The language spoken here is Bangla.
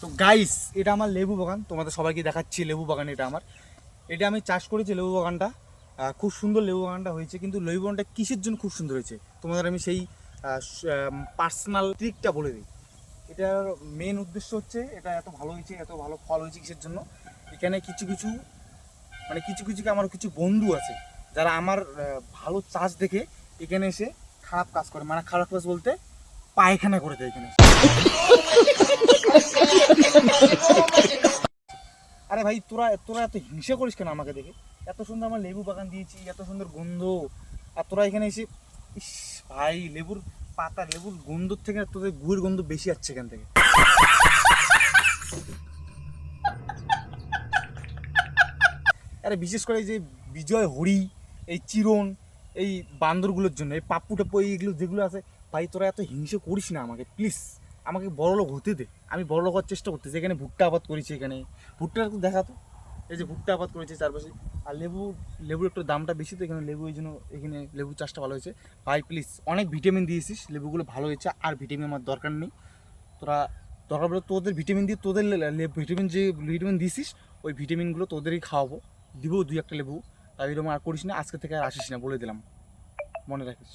তো গাইস, এটা আমার লেবু বাগান, তোমাদের সবাইকে দেখাচ্ছি লেবু বাগান। এটা আমি চাষ করেছি লেবু বাগানটা। খুব সুন্দর লেবু বাগানটা হয়েছে, কিন্তু লেবু বাগানটা কিসের জন্য খুব সুন্দর হয়েছে তোমাদের আমি সেই পার্সোনাল ট্রিকটা বলে দিই। এটার মেন উদ্দেশ্য হচ্ছে, এটা এত ভালো হয়েছে, এত ভালো ফল হয়েছে কিসের জন্য। এখানে কিছু কিছু আমার কিছু বন্ধু আছে যারা আমার ভালো চাষ দেখে এখানে এসে খারাপ কাজ করে, মানে খারাপ কাজ বলতে পায়খানা করে দেয় এখানে। আরে ভাই, তোরা তোরা এত হিংসা করিস কেন আমাকে দেখে? এত সুন্দর আমার লেবু বাগান দিয়েছি, এত সুন্দর গন্ধ, আর তোরা এখানে এসে ইস ভাই, লেবুর পাতা, লেবুর গন্ধর থেকে তোদের গুড়ের গন্ধ বেশি আসছে এখান থেকে। আরে বিশেষ করে এই যে বিজয়, হরি, এই চিরন, এই বান্দরগুলোর জন্য, এই পাপ্পু টাপ্পু এইগুলো যেগুলো আছে, ভাই তোরা এত হিংসে করিস না আমাকে প্লিজ। আমাকে বড়লোক হতে দে, আমি বড়লোক হওয়ার চেষ্টা করতেছি। এখানে ভুট্টা আবাদ করেছি, এখানে ভুট্টাটা তো দেখা তো, এই যে ভুট্টা আবাদ করেছি চারপাশে। আর লেবুর একটু দামটা বেশি, তো এখানে লেবু, এই জন্য এখানে লেবু চাষটা ভালো হয়েছে। ভাই প্লিজ, অনেক ভিটামিন দিয়েছিস, লেবুগুলো ভালো হয়েছে, আর ভিটামিন আমার দরকার নেই। তোরা দরকার পড়লে তোদের ভিটামিন দিয়ে, তোদের ভিটামিন দিয়েছিস, ওই ভিটামিনগুলো তোদেরই খাওয়াবো, দিব দুই একটা লেবু। তাই এরকম আর করিস না, আজকে থেকে আর আসিস না, বলে দিলাম, মনে রাখিস।